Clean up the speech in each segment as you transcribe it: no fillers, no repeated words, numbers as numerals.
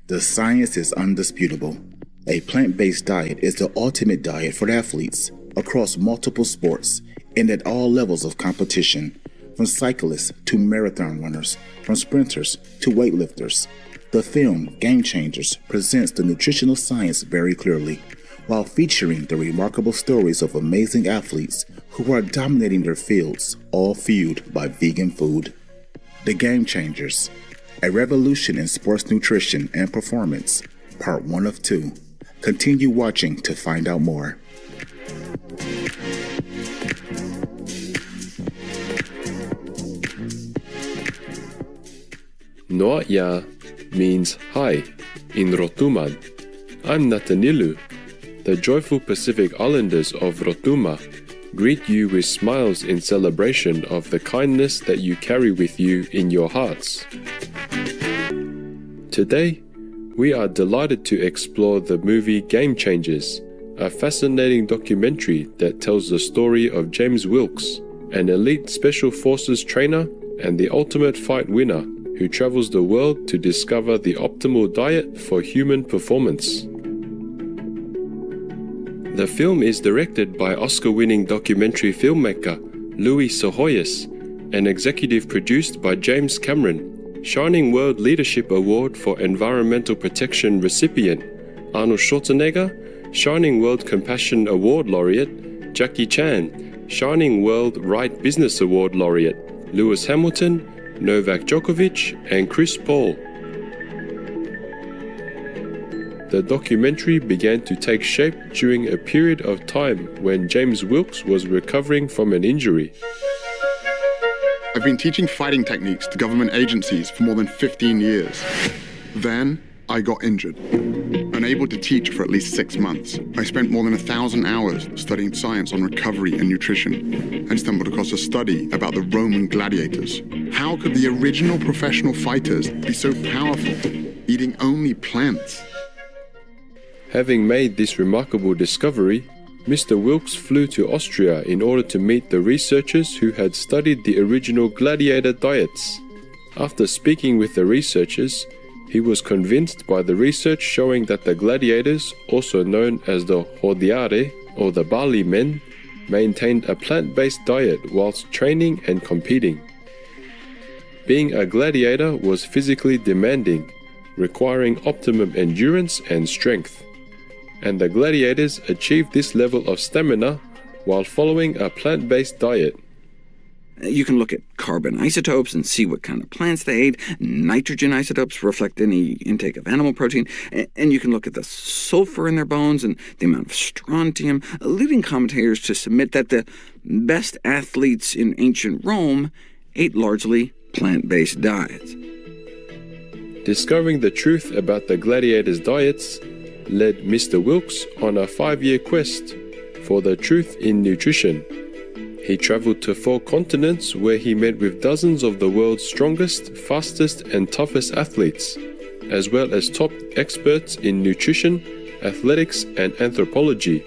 The science is undisputable. A plant-based diet is the ultimate diet for athletes across multiple sports and at all levels of competition, from cyclists to marathon runners, from sprinters to weightlifters. The film Game Changers presents the nutritional science very clearly, while featuring the remarkable stories of amazing athletes who are dominating their fields, all fueled by vegan food. The Game Changers, a revolution in sports nutrition and performance, part 1 of 2. Continue watching to find out more. Noa'ya means hi in Rotuman. I'm Natanilu. The joyful Pacific Islanders of Rotuma greet you with smiles in celebration of the kindness that you carry with you in your hearts. Today, we are delighted to explore the movie Game Changers, a fascinating documentary that tells the story of James Wilkes, an elite special forces trainer and the ultimate fight winner who travels the world to discover the optimal diet for human performance. The film is directed by Oscar-winning documentary filmmaker Louis Sohoyas and executive produced by James Cameron, Shining World Leadership Award for Environmental Protection recipient Arnold Schwarzenegger, Shining World Compassion Award laureate Jackie Chan, Shining World Right Business Award laureate Lewis Hamilton, Novak Djokovic, and Chris Paul. The documentary began to take shape during a period of time when James Wilkes was recovering from an injury. I've been teaching fighting techniques to government agencies for more than 15 years. Then, I got injured. Unable to teach for at least 6 months, I spent more than 1,000 hours studying science on recovery and nutrition, and stumbled across a study about the Roman gladiators. How could the original professional fighters be so powerful, eating only plants? Having made this remarkable discovery, Mr. Wilkes flew to Austria in order to meet the researchers who had studied the original gladiator diets. After speaking with the researchers, he was convinced by the research showing that the gladiators, also known as the Hordeare or the Barley Men, maintained a plant-based diet whilst training and competing. Being a gladiator was physically demanding, requiring optimum endurance and strength. And the gladiators achieved this level of stamina while following a plant-based diet. You can look at carbon isotopes and see what kind of plants they ate. Nitrogen isotopes reflect any intake of animal protein. And you can look at the sulfur in their bones and the amount of strontium, leading commentators to submit that the best athletes in ancient Rome ate largely plant-based diets. Discovering the truth about the gladiators' diets led Mr. Wilkes on a 5-year quest for the truth in nutrition. He traveled to 4 continents where he met with dozens of the world's strongest, fastest, and toughest athletes, as well as top experts in nutrition, athletics, and anthropology.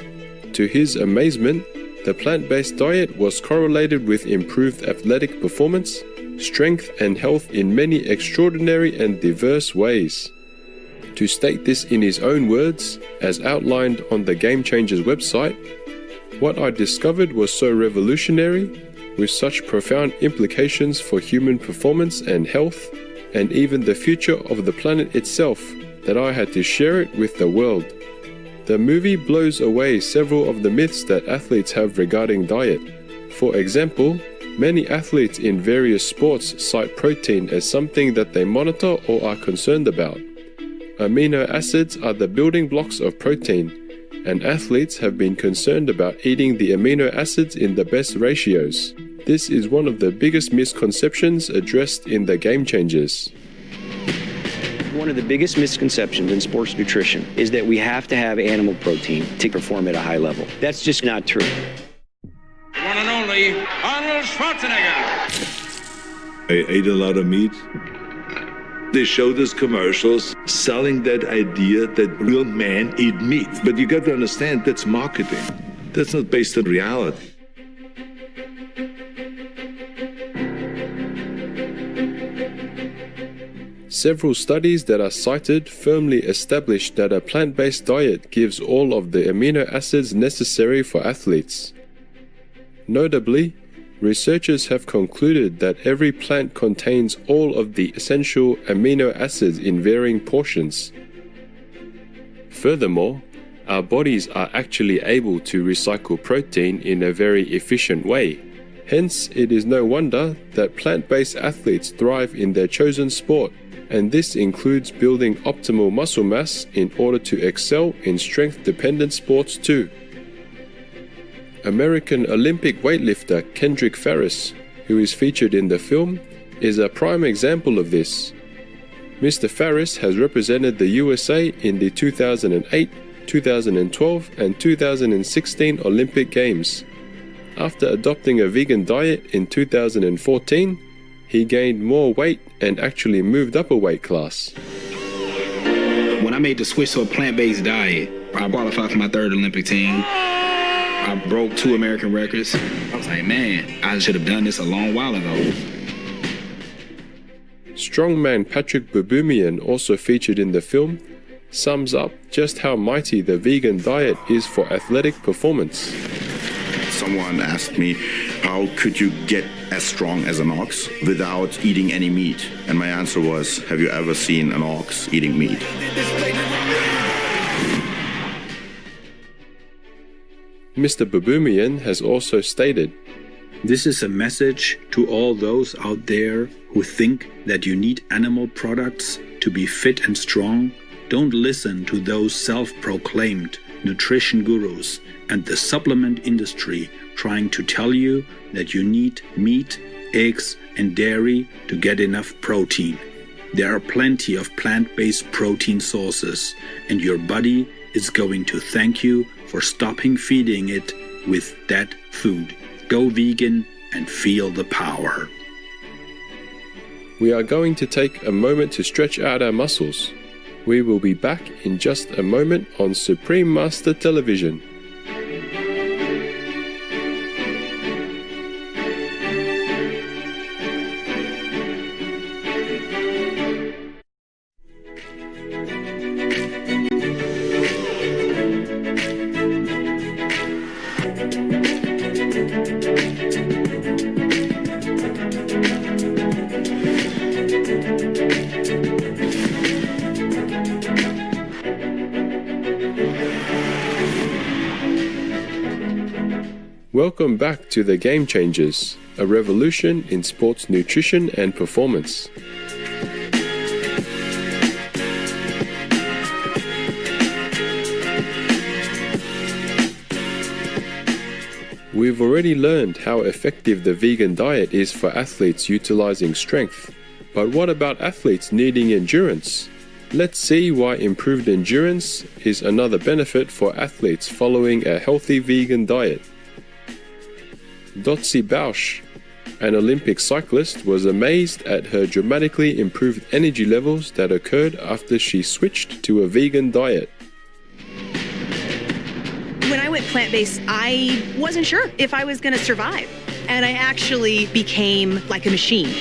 To his amazement, the plant-based diet was correlated with improved athletic performance, strength, and health in many extraordinary and diverse ways. To state this in his own words, as outlined on the Game Changers website, "What I discovered was so revolutionary, with such profound implications for human performance and health, and even the future of the planet itself, that I had to share it with the world." The movie blows away several of the myths that athletes have regarding diet. For example, many athletes in various sports cite protein as something that they monitor or are concerned about. Amino acids are the building blocks of protein, and athletes have been concerned about eating the amino acids in the best ratios. This is one of the biggest misconceptions addressed in the Game Changers. One of the biggest misconceptions in sports nutrition is that we have to have animal protein to perform at a high level. That's just not true. One and only Arnold Schwarzenegger. I ate a lot of meat. They showed us commercials selling that idea that real men eat meat. But you got to understand, that's marketing. That's not based on reality. Several studies that are cited firmly establish that a plant-based diet gives all of the amino acids necessary for athletes. Notably, researchers have concluded that every plant contains all of the essential amino acids in varying portions. Furthermore, our bodies are actually able to recycle protein in a very efficient way. Hence, it is no wonder that plant-based athletes thrive in their chosen sport, and this includes building optimal muscle mass in order to excel in strength-dependent sports too. American Olympic weightlifter Kendrick Farris, who is featured in the film, is a prime example of this. Mr. Farris has represented the USA in the 2008, 2012 and 2016 Olympic Games. After adopting a vegan diet in 2014, he gained more weight and actually moved up a weight class. When I made the switch to a plant-based diet, I qualified for my third Olympic team. I broke 2 American records. I was like, man, I should have done this a long while ago. Strongman Patrick Baboumian, also featured in the film, sums up just how mighty the vegan diet is for athletic performance. Someone asked me, how could you get as strong as an ox without eating any meat? And my answer was, have you ever seen an ox eating meat? Mr. Baboumian has also stated, "This is a message to all those out there who think that you need animal products to be fit and strong. Don't listen to those self-proclaimed nutrition gurus and the supplement industry trying to tell you that you need meat, eggs, and dairy to get enough protein. There are plenty of plant-based protein sources, and your body is going to thank you for stopping feeding it with that food. Go vegan and feel the power." We are going to take a moment to stretch out our muscles. We will be back in just a moment on Supreme Master Television. Welcome back to the Game Changers, a revolution in sports nutrition and performance. We've already learned how effective the vegan diet is for athletes utilizing strength. But what about athletes needing endurance? Let's see why improved endurance is another benefit for athletes following a healthy vegan diet. Dotsie Bausch, an Olympic cyclist, was amazed at her dramatically improved energy levels that occurred after she switched to a vegan diet. When I went plant-based, I wasn't sure if I was going to survive, and I actually became like a machine.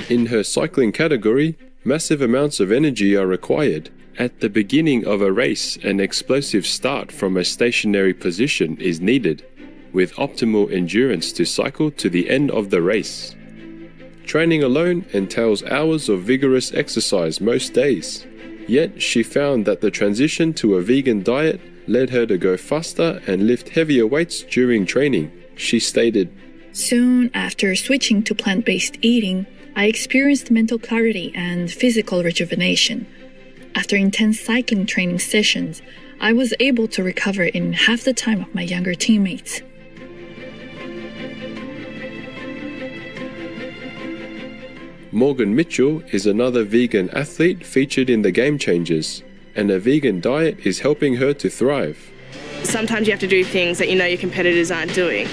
In her cycling category, massive amounts of energy are required. At the beginning of a race, an explosive start from a stationary position is needed, with optimal endurance to cycle to the end of the race. Training alone entails hours of vigorous exercise most days. Yet she found that the transition to a vegan diet led her to go faster and lift heavier weights during training. She stated, "Soon after switching to plant-based eating, I experienced mental clarity and physical rejuvenation. After intense cycling training sessions, I was able to recover in half the time of my younger teammates." Morgan Mitchell is another vegan athlete featured in the Game Changers, and a vegan diet is helping her to thrive. Sometimes you have to do things that you know your competitors aren't doing.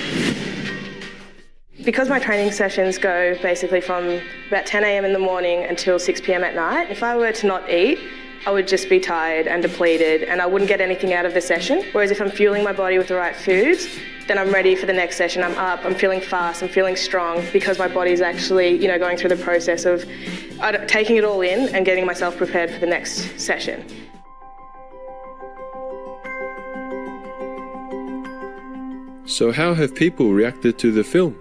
Because my training sessions go basically from about 10 a.m. in the morning until 6 p.m. at night, if I were to not eat, I would just be tired and depleted and I wouldn't get anything out of the session. Whereas if I'm fueling my body with the right foods, then I'm ready for the next session. I'm up, I'm feeling fast, I'm feeling strong because my body's actually, going through the process of taking it all in and getting myself prepared for the next session. So how have people reacted to the film?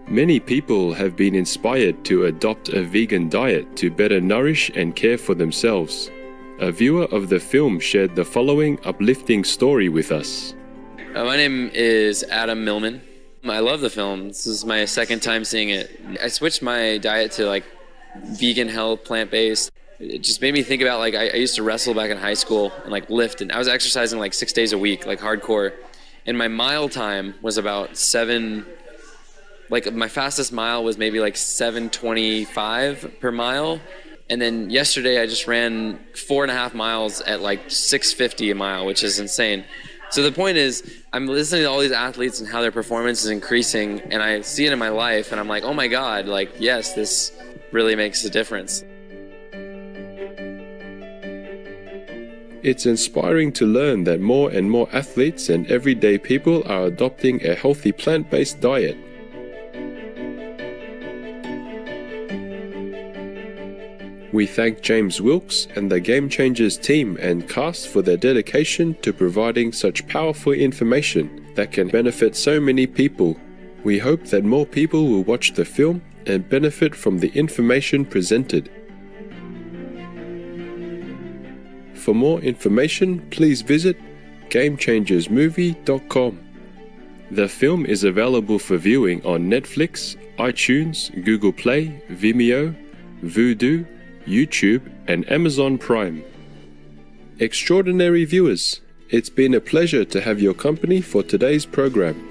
Many people have been inspired to adopt a vegan diet to better nourish and care for themselves. A viewer of the film shared the following uplifting story with us. My name is Adam Millman. I love the film. This is my second time seeing it. I switched my diet to vegan health, plant-based. It just made me think about I used to wrestle back in high school and lift, and I was exercising 6 days a week, hardcore. And my mile time was about my fastest mile was maybe 7:25 per mile. And then yesterday I just ran 4.5 miles at 6:50 a mile, which is insane. So the point is, I'm listening to all these athletes and how their performance is increasing, and I see it in my life, and I'm like, oh my God, yes, this really makes a difference. It's inspiring to learn that more and more athletes and everyday people are adopting a healthy plant-based diet. We thank James Wilkes and the Game Changers team and cast for their dedication to providing such powerful information that can benefit so many people. We hope that more people will watch the film and benefit from the information presented. For more information, please visit GameChangersMovie.com. The film is available for viewing on Netflix, iTunes, Google Play, Vimeo, Vudu, YouTube, and Amazon Prime. Extraordinary viewers, it's been a pleasure to have your company for today's program.